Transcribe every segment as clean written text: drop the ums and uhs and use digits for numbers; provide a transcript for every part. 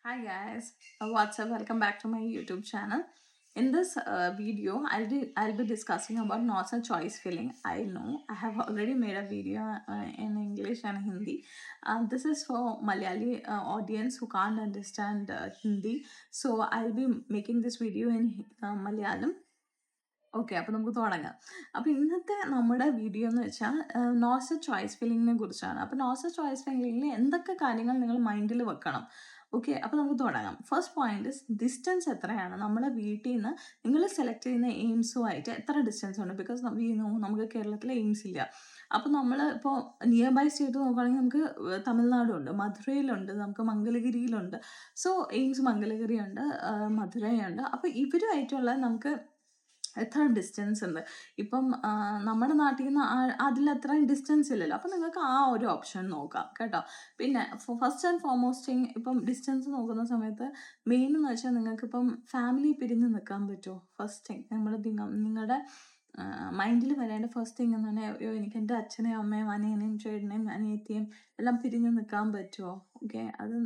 Hi guys, what's up? Welcome back to my YouTube channel. In this video, I'll be discussing about not a choice feeling. I know I have already made a video in English and Hindi. This is for Malayali audience who can't understand Hindi. So I'll be making this video in Malayalam. Okay, അപ്പോൾ നമുക്ക് തുടങ്ങാം. അപ്പോൾ ഇന്നത്തെ നമ്മുടെ video എന്ന് വെച്ചാൽ nose choice ഫീലിങ്ങിനെ കുറിച്ചാണ്. അപ്പോൾ നോസ് ചോയ്സ് ഫീലിങ്ങിൽ എന്തൊക്കെ കാര്യങ്ങൾ നിങ്ങൾ മൈൻഡിൽ വെക്കണം? ഓക്കെ, അപ്പോൾ നമുക്ക് തുടങ്ങാം. ഫസ്റ്റ് പോയിന്റ് ഡിസ്റ്റൻസ് എത്രയാണ് നമ്മുടെ വീട്ടിൽ നിന്ന് നിങ്ങൾ സെലക്ട് ചെയ്യുന്ന എയിംസുമായിട്ട് എത്ര ഡിസ്റ്റൻസ് ഉണ്ട്? ബിക്കോസ് നമുക്ക് കേരളത്തിൽ എയിംസ് ഇല്ല. അപ്പോൾ നമ്മൾ ഇപ്പോൾ നിയർ ബൈ സ്റ്റേറ്റ് നോക്കുകയാണെങ്കിൽ നമുക്ക് തമിഴ്നാടുണ്ട്, മധുരയിലുണ്ട്, നമുക്ക് മംഗലഗിരിയിലുണ്ട്. So AIIMS മംഗലഗിരിയുണ്ട്, മധുരയുണ്ട്. അപ്പോൾ ഇവരുമായിട്ടുള്ള നമുക്ക് എത്ര ഡിസ്റ്റൻസ് ഉണ്ട്? ഇപ്പം നമ്മുടെ നാട്ടിൽ നിന്ന് അതിലത്രയും ഡിസ്റ്റൻസ് ഇല്ലല്ലോ. അപ്പം നിങ്ങൾക്ക് ആ ഒരു ഓപ്ഷൻ നോക്കാം കേട്ടോ. പിന്നെ ഫസ്റ്റ് ആൻഡ് ഫോർമോസ്റ്റ് തിങ്, ഇപ്പം ഡിസ്റ്റൻസ് നോക്കുന്ന സമയത്ത് മെയിൻ എന്ന് വെച്ചാൽ നിങ്ങൾക്കിപ്പം ഫാമിലി പിരിഞ്ഞ് നിൽക്കാൻ പറ്റുമോ? ഫസ്റ്റ് തിങ് നിങ്ങളുടെ മൈൻഡിൽ വരേണ്ട ഫസ്റ്റ് തിങ് എന്ന് പറഞ്ഞാൽ, അയ്യോ എനിക്ക് എൻ്റെ അച്ഛനെയും അമ്മയും അനിയനെയും ചേട്ടനെയും അനിയത്തിയും എല്ലാം പിരിഞ്ഞ് നിൽക്കാൻ പറ്റുമോ? ഓക്കെ, അത്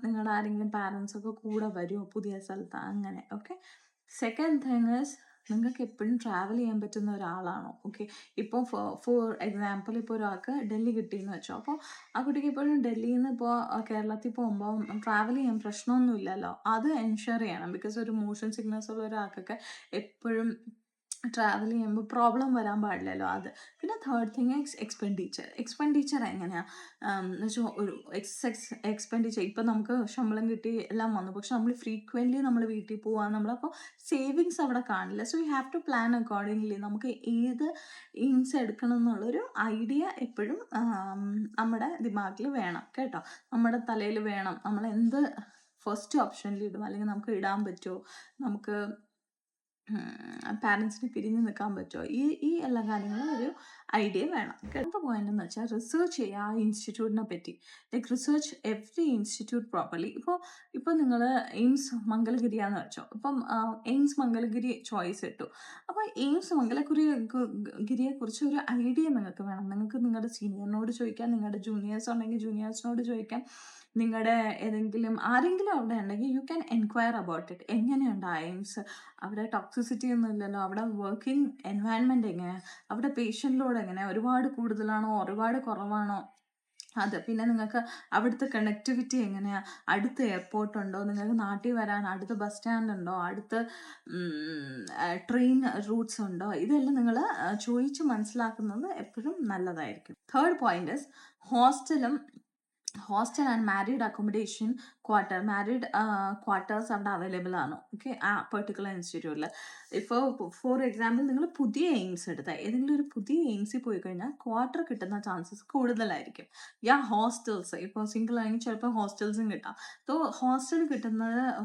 നിങ്ങളുടെ ആരെങ്കിലും പാരൻസൊക്കെ കൂടെ വരുമോ പുതിയ സ്ഥലത്ത്? അങ്ങനെ. ഓക്കെ, സെക്കൻഡ് തിങ് ഈസ് നിങ്ങൾക്ക് എപ്പോഴും ട്രാവൽ ചെയ്യാൻ പറ്റുന്ന ഒരാളാണോ? ഓക്കെ, ഇപ്പോൾ ഫോർ എക്സാമ്പിൾ ഇപ്പോൾ ഒരാൾക്ക് ഡൽഹി കിട്ടിയെന്ന് വെച്ചോ. അപ്പോൾ ആ കുട്ടിക്ക് എപ്പോഴും ഡൽഹിയിൽ നിന്ന് ഇപ്പോൾ കേരളത്തിൽ പോകുമ്പോൾ ട്രാവൽ ചെയ്യാൻ പ്രശ്നമൊന്നുമില്ലല്ലോ. അത് എൻഷുർ ചെയ്യണം. ബിക്കോസ് ഒരു മോഷൻ സിക്നസ് ഉള്ള ഒരാൾക്കൊക്കെ എപ്പോഴും ട്രാവൽ ചെയ്യുമ്പോൾ പ്രോബ്ലം വരാൻ പാടില്ലല്ലോ. അത് പിന്നെ തേർഡ് തിങ് എക്സ്പെൻഡിച്ചർ എങ്ങനെയാണ് എന്ന് വെച്ചാൽ ഒരു എക്സ്പെൻഡിച്ചർ ഇപ്പം നമുക്ക് ശമ്പളം കിട്ടി എല്ലാം വന്നു, പക്ഷെ നമ്മൾ ഫ്രീക്വൻ്റ്ലി നമ്മൾ വീട്ടിൽ പോവാൻ നമ്മളപ്പോൾ സേവിങ്സ് അവിടെ കാണില്ല. So you have to plan accordingly. നമുക്ക് ഏത് എയിംസ് എടുക്കണം എന്നുള്ളൊരു ഐഡിയ എപ്പോഴും നമ്മുടെ ദിമാഗിൽ വേണം കേട്ടോ, നമ്മുടെ തലയിൽ വേണം. നമ്മൾ എന്ത് ഫസ്റ്റ് ഓപ്ഷനിൽ ഇടും, അല്ലെങ്കിൽ നമുക്ക് ഇടാൻ പറ്റുമോ, നമുക്ക് പാരൻസിന് പിരിഞ്ഞ് നിൽക്കാൻ പറ്റുമോ, ഈ എല്ലാ കാര്യങ്ങളും ഒരു ഐഡിയ വേണം. അടുത്ത പോയിന്റ് എന്ന് വെച്ചാൽ റിസർച്ച് ചെയ്യുക ആ ഇൻസ്റ്റിറ്റ്യൂട്ടിനെ പറ്റി. Like research every institute properly. ഇപ്പോൾ നിങ്ങൾ എയിംസ് മംഗലഗിരിയാന്ന് വെച്ചോ. ഇപ്പം എയിംസ് മംഗലഗിരി ചോയ്സ് ഇട്ടു. അപ്പോൾ എയിംസ് ഗിരിയെക്കുറിച്ച് ഒരു ഐഡിയ നിങ്ങൾക്ക് വേണം. നിങ്ങൾക്ക് നിങ്ങളുടെ സീനിയറിനോട് ചോദിക്കാം, നിങ്ങളുടെ ജൂനിയേഴ്സ് ഉണ്ടെങ്കിൽ ജൂനിയേഴ്സിനോട് ചോദിക്കാം, നിങ്ങളുടെ ആരെങ്കിലും അവിടെ ഉണ്ടെങ്കിൽ you can enquire about it. എങ്ങനെയുണ്ട് ആ എയിംസ്? അവിടെ ടോക്സിസിറ്റി ഒന്നും ഇല്ലല്ലോ? അവിടെ വർക്കിംഗ് എൻവയൺമെൻറ്റ് എങ്ങനെയാണ്? അവിടെ പേഷ്യൻ്റ് ലോഡ് എങ്ങനെയാണ്? ഒരുപാട് കൂടുതലാണോ ഒരുപാട് കുറവാണോ? അത് പിന്നെ നിങ്ങൾക്ക് അവിടുത്തെ കണക്ടിവിറ്റി എങ്ങനെയാണ്? അടുത്ത് എയർപോർട്ടുണ്ടോ? നിങ്ങൾക്ക് നാട്ടിൽ വരാൻ അടുത്ത് ബസ് സ്റ്റാൻഡ് ഉണ്ടോ? അടുത്ത് ട്രെയിൻ റൂട്ട്സ് ഉണ്ടോ? ഇതെല്ലാം നിങ്ങൾ ചോദിച്ച് മനസ്സിലാക്കുന്നത് എപ്പോഴും നല്ലതായിരിക്കും. Third point is hostel and married accommodation married quarters അവിടെ അവൈലബിൾ ആണോ? ഓക്കെ, ആ പെർട്ടിക്കുലർ ഇൻസ്റ്റിറ്റ്യൂട്ടിൽ. ഇപ്പോൾ ഫോർ എക്സാമ്പിൾ നിങ്ങൾ പുതിയ എയിംസ് എടുത്താൽ, ഏതെങ്കിലും ഒരു പുതിയ എയിംസിൽ പോയി കഴിഞ്ഞാൽ ക്വാർട്ടർ കിട്ടുന്ന ചാൻസസ് കൂടുതലായിരിക്കും. ഹോസ്റ്റൽസ് ഇപ്പോൾ സിംഗിൾ ആണെങ്കിൽ ചിലപ്പോൾ ഹോസ്റ്റൽസും കിട്ടാം. സോ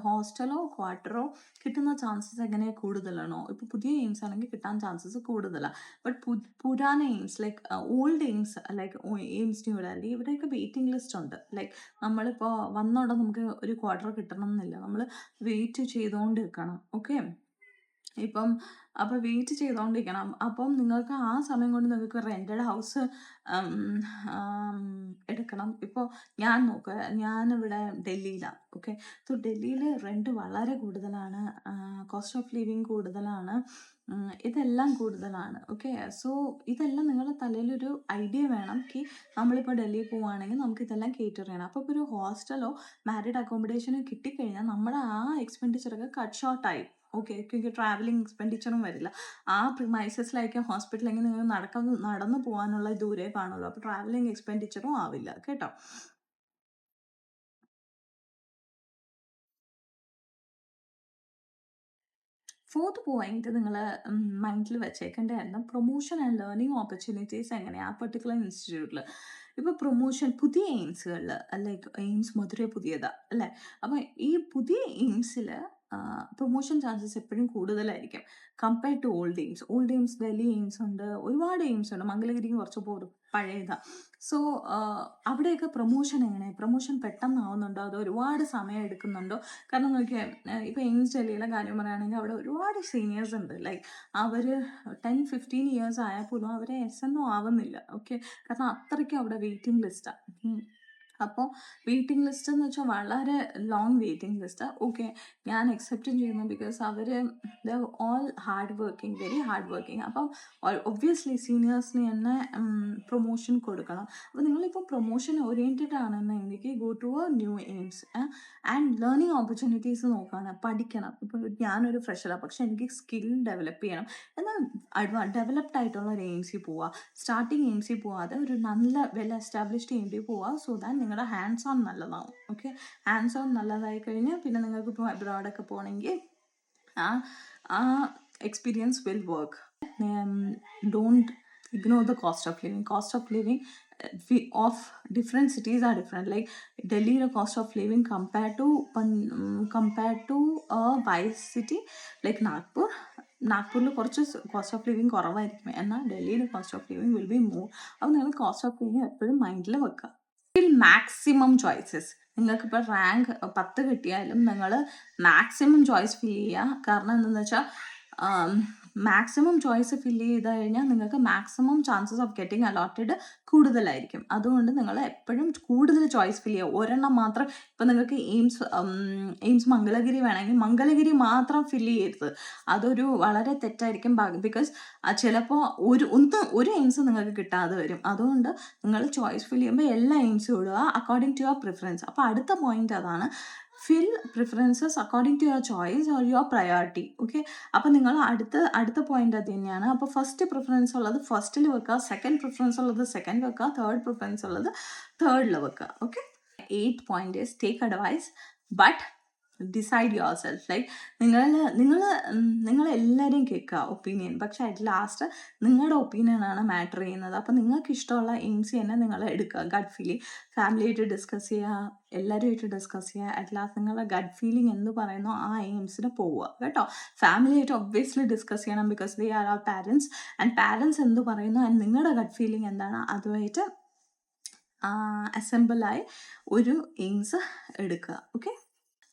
ഹോസ്റ്റലോ ക്വാർട്ടറോ കിട്ടുന്ന ചാൻസസ് എങ്ങനെയാണ് കൂടുതലാണോ? ഇപ്പോൾ പുതിയ എയിംസ് ആണെങ്കിൽ കിട്ടാൻ ചാൻസസ് കൂടുതലാണ്. ബട്ട് പുരാന AIIMS like old AIIMS like AIIMS new Delhi, ഇവിടെയൊക്കെ വെയിറ്റിംഗ് ലിസ്റ്റ് ഉണ്ട്. ലൈക്ക് നമ്മളിപ്പോൾ വന്നോടെ നമുക്ക് ഒരു ക്വാർട്ടർ കിട്ടണം എന്നില്ല, നമ്മൾ വെയിറ്റ് ചെയ്തുകൊണ്ടിരിക്കണം. ഓക്കെ, അപ്പോൾ വെയിറ്റ് ചെയ്തുകൊണ്ടിരിക്കണം. അപ്പം നിങ്ങൾക്ക് ആ സമയം കൊണ്ട് നിങ്ങൾക്ക് റെൻറ്റഡ് ഹൗസ് എടുക്കണം. ഇപ്പോൾ ഞാനിവിടെ ഡൽഹിയിലാണ്. ഓക്കെ, സോ ഡൽഹിയിൽ റെൻറ്റ് വളരെ കൂടുതലാണ്, കോസ്റ്റ് ഓഫ് ലിവിങ് കൂടുതലാണ്, ഇതെല്ലാം കൂടുതലാണ്. ഓക്കെ, സോ ഇതെല്ലാം നിങ്ങളുടെ തലയിലൊരു ഐഡിയ വേണം. നമ്മളിപ്പോൾ ഡൽഹിയിൽ പോവുകയാണെങ്കിൽ നമുക്ക് ഇതെല്ലാം കേറ്റർ ചെയ്യണം. അപ്പോൾ ഇപ്പോൾ ഒരു ഹോസ്റ്റലോ മാരീഡ് അക്കോമഡേഷനോ കിട്ടിക്കഴിഞ്ഞാൽ നമ്മുടെ ആ എക്സ്പെൻഡിച്ചറൊക്കെ കട്ട് ഷോർട്ടായി. ഓക്കെ, ട്രാവലിംഗ് എക്സ്പെൻഡിച്ചറും വരില്ല. ആ പ്രിമൈസസിലായിരിക്കും ഹോസ്പിറ്റലെങ്കിൽ നിങ്ങൾ നടന്നു പോകാനുള്ള ദൂരേ കാണുള്ളൂ. അപ്പോൾ ട്രാവലിംഗ് എക്സ്പെൻഡിച്ചറും ആവില്ല കേട്ടോ. ഫോർത്ത് പോയിന്റ് നിങ്ങൾ മൈൻഡിൽ വെച്ചേക്കേണ്ടതായിരുന്നു പ്രൊമോഷൻ ആൻഡ് ലേണിംഗ് ഓപ്പർച്യൂണിറ്റീസ് എങ്ങനെയാണ് ആ പെർട്ടിക്കുലർ ഇൻസ്റ്റിറ്റ്യൂട്ടിൽ. ഇപ്പോൾ പ്രൊമോഷൻ പുതിയ എയിംസുകളിൽ, ലൈക്ക് എയിംസ് മധുര പുതിയതാണ് അല്ലേ? അപ്പോൾ ഈ പുതിയ എയിംസിൽ പ്രൊമോഷൻ ചാൻസസ് എപ്പോഴും കൂടുതലായിരിക്കും compared to old AIIMS Delhi AIIMS ഉണ്ട്, ഒരുപാട് എയിംസ് ഉണ്ട്. മംഗലഗിരി കുറച്ച് പഴയതാണ്. സോ അവിടെയൊക്കെ പ്രൊമോഷൻ പെട്ടെന്നാവുന്നുണ്ടോ അതോ ഒരുപാട് സമയം എടുക്കുന്നുണ്ടോ? കാരണം നോക്കിയാൽ ഇപ്പോൾ എയിംസ് ഡൽഹിയിലെ കാര്യം പറയുകയാണെങ്കിൽ അവിടെ ഒരുപാട് സീനിയേഴ്സ് ഉണ്ട്. ലൈക്ക് അവർ 10-15 ഇയേഴ്സ് ആയാൽ പോലും അവരെ SNO ആവുന്നില്ല. ഓക്കെ, കാരണം അത്രയ്ക്കും അവിടെ വെയിറ്റിംഗ് ലിസ്റ്റാണ്. അപ്പോൾ വെയിറ്റിംഗ് ലിസ്റ്റ് എന്ന് വെച്ചാൽ വളരെ ലോങ് വെയിറ്റിംഗ് ലിസ്റ്റ്. ഓക്കെ, ഞാൻ അക്സെപ്റ്റും ചെയ്യുന്നു, ബിക്കോസ് അവർ all hard working, very hard working. അപ്പം ഒബ്വിയസ്ലി സീനിയേഴ്സിന് തന്നെ പ്രൊമോഷൻ കൊടുക്കണം. അപ്പോൾ നിങ്ങളിപ്പോൾ പ്രൊമോഷൻ ഓറിയൻറ്റഡ് ആണെന്നുണ്ടെങ്കിൽ go to a new AIIMS and learning opportunities നോക്കുകയാണ്, പഠിക്കണം. ഇപ്പോൾ ഞാനൊരു ഫ്രഷറാണ്, പക്ഷെ എനിക്ക് സ്കിൽ ഡെവലപ്പ് ചെയ്യണം എന്നാൽ ഡെവലപ്ഡ് ആയിട്ടുള്ള ഒരു എയിംസിൽ പോവുക. സ്റ്റാർട്ടിങ് എയിംസിൽ പോവാതെ ഒരു നല്ല വെൽ എസ്റ്റാബ്ലിഷ്ഡ് എയിംസിൽ പോവുക. സോ ദാറ്റ് നിങ്ങളുടെ ഹാൻഡ്സ് ഓൺ നല്ലതാവും. ഓക്കെ, ഹാൻഡ്സ് ഓൺ നല്ലതായി കഴിഞ്ഞാൽ പിന്നെ നിങ്ങൾക്ക് ഇപ്പോൾ അബ്രോഡൊക്കെ പോകണമെങ്കിൽ ആ experience will work. Don't ignore the cost of living. Cost of living of different cities are different. Like Delhi, the cost of living compared to a wise city like നാഗ്പൂരിൽ കുറച്ച് കോസ്റ്റ് ഓഫ് ലിവിങ് കുറവായിരിക്കും, എന്നാൽ ഡൽഹിയുടെ cost of living will be more. അപ്പോൾ നിങ്ങൾ cost of living എപ്പോഴും മൈൻഡിൽ വെക്കുക. Maximum choices. നിങ്ങൾക്കിപ്പോൾ റാങ്ക് 10 കിട്ടിയാലും നിങ്ങൾ മാക്സിമം ചോയ്സ് ഫിൽ ചെയ്യുക. കാരണം എന്താണെന്ന് വെച്ചാൽ മാക്സിമം ചോയ്സ് ഫില്ല് ചെയ്ത് കഴിഞ്ഞാൽ നിങ്ങൾക്ക് maximum chances of getting allotted കൂടുതലായിരിക്കും. അതുകൊണ്ട് നിങ്ങൾ എപ്പോഴും കൂടുതൽ ചോയ്സ് ഫില്ല് ചെയ്യുക. ഒരെണ്ണം മാത്രം, ഇപ്പം നിങ്ങൾക്ക് എയിംസ് മംഗലഗിരി വേണമെങ്കിൽ മംഗലഗിരി മാത്രം ഫില്ല് ചെയ്യരുത്. അതൊരു വളരെ തെറ്റായിരിക്കും. ബിക്കോസ് ചിലപ്പോൾ ഒരു എയിംസ് നിങ്ങൾക്ക് കിട്ടാതെ വരും. അതുകൊണ്ട് നിങ്ങൾ ചോയ്സ് ഫില്ല് ചെയ്യുമ്പോൾ എല്ലാ എയിംസും ഇടുക അക്കോർഡിംഗ് ടു യുവർ പ്രിഫറൻസ്. അപ്പോൾ അടുത്ത പോയിന്റ് അതാണ്, fill preferences according to your choice or your priority. Okay, അപ്പോൾ നിങ്ങൾ അടുത്ത പോയിന്റ് അത് തന്നെയാണ്. അപ്പോൾ ഫസ്റ്റ് പ്രിഫറൻസ് ഉള്ളത് ഫസ്റ്റിൽ വെക്കുക, സെക്കൻഡ് പ്രിഫറൻസ് ഉള്ളത് സെക്കൻഡ് വെക്കുക, തേർഡ് പ്രിഫറൻസ് ഉള്ളത് തേർഡിൽ വെക്കുക. Okay, 8th point is take advice but decide your self. Like നിങ്ങൾ എല്ലാവരെയും കേൾക്കുക ഒപ്പീനിയൻ, പക്ഷെ അറ്റ് ലാസ്റ്റ് നിങ്ങളുടെ ഒപ്പീനിയനാണ് മാറ്റർ ചെയ്യുന്നത്. അപ്പം നിങ്ങൾക്ക് ഇഷ്ടമുള്ള എയിംസ് തന്നെ നിങ്ങൾ എടുക്കുക. ഗഡ് ഫീലിംഗ് ഫാമിലിയായിട്ട് ഡിസ്കസ് ചെയ്യുക, എല്ലാവരുമായിട്ട് ഡിസ്കസ് ചെയ്യുക. അറ്റ് ലാസ്റ്റ് നിങ്ങളുടെ ഗഡ് ഫീലിംഗ് എന്ത് പറയുന്നോ ആ എയിംസിന് പോവുക കേട്ടോ. ഫാമിലിയായിട്ട് ഒബ്വിയസ്ലി ഡിസ്കസ് ചെയ്യണം, ബിക്കോസ് ദേ ആർ അവർ പാരൻസ്. ആൻഡ് പാരൻസ് എന്ത് പറയുന്നു ആൻഡ് നിങ്ങളുടെ ഗഡ് ഫീലിംഗ് എന്താണ് അതുമായിട്ട് അസംബിളായി ഒരു എയിംസ് എടുക്കുക. ഓക്കെ,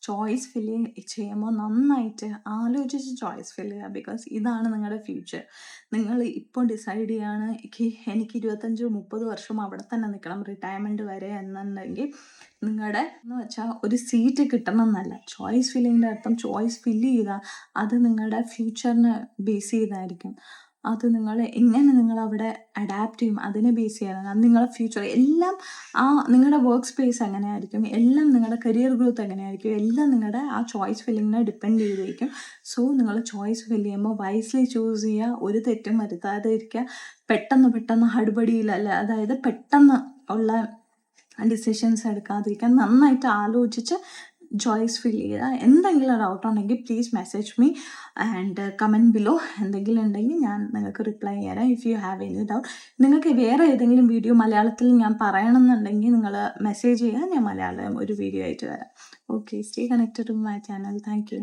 ചോയ്സ് ഫില്ല് ചെയ്യുമ്പോൾ നന്നായിട്ട് ആലോചിച്ച് ചോയ്സ് ഫില്ല് ചെയ്യുക. ബിക്കോസ് ഇതാണ് നിങ്ങളുടെ ഫ്യൂച്ചർ. നിങ്ങൾ ഇപ്പോൾ ഡിസൈഡ് ചെയ്യുകയാണ് എനിക്ക് 25-30 വർഷം അവിടെ തന്നെ നിൽക്കണം റിട്ടയർമെൻറ്റ് വരെ എന്നുണ്ടെങ്കിൽ നിങ്ങളുടെ എന്ന് വെച്ചാൽ ഒരു സീറ്റ് കിട്ടണം എന്നല്ല. ചോയ്സ് ഫില്ലിങ്ങിൻ്റെ അർത്ഥം ചോയ്സ് ഫില്ല് ചെയ്യുക, അത് നിങ്ങളുടെ ഫ്യൂച്ചറിനെ ബേസ് ചെയ്തായിരിക്കും. അത് എങ്ങനെ നിങ്ങൾ അവിടെ അഡാപ്റ്റ് ചെയ്യും അതിനെ ബേസ് ചെയ്യണം. അത് നിങ്ങളുടെ ഫ്യൂച്ചർ എല്ലാം നിങ്ങളുടെ വർക്ക് സ്പേസ് എങ്ങനെയായിരിക്കും, എല്ലാം നിങ്ങളുടെ കരിയർ ഗ്രോത്ത് എങ്ങനെയായിരിക്കും, എല്ലാം നിങ്ങളുടെ ആ ചോയ്സ് ഫില്ലിങ്ങിനെ ഡിപ്പെൻഡ് ചെയ്തിരിക്കും. സോ നിങ്ങൾ ചോയ്സ് ഫില്ല് ചെയ്യുമ്പോൾ വൈസ്ലി ചൂസ് ചെയ്യുക, ഒരു തെറ്റും വരുത്താതെ ഇരിക്കുക. പെട്ടെന്ന് ഹഡ്ബടിയിലല്ല, അതായത് പെട്ടെന്ന് ഉള്ള ഡിസിഷൻസ് എടുക്കാതിരിക്കാൻ നന്നായിട്ട് ആലോചിച്ച് ചോയ്സ് ഫില്ല് ചെയ്യുക. എന്തെങ്കിലും ഡൗട്ട് ഉണ്ടെങ്കിൽ please message me and comment below. എന്തെങ്കിലും ഉണ്ടെങ്കിൽ ഞാൻ നിങ്ങൾക്ക് റിപ്ലൈ ചെയ്യാം. If you have any doubt, നിങ്ങൾക്ക് വേറെ ഏതെങ്കിലും വീഡിയോ മലയാളത്തിൽ ഞാൻ പറയണമെന്നുണ്ടെങ്കിൽ നിങ്ങൾ മെസ്സേജ് ചെയ്യുക, ഞാൻ മലയാളം ഒരു വീഡിയോ ആയിട്ട് വരാം. Okay, stay connected to my channel. Thank U.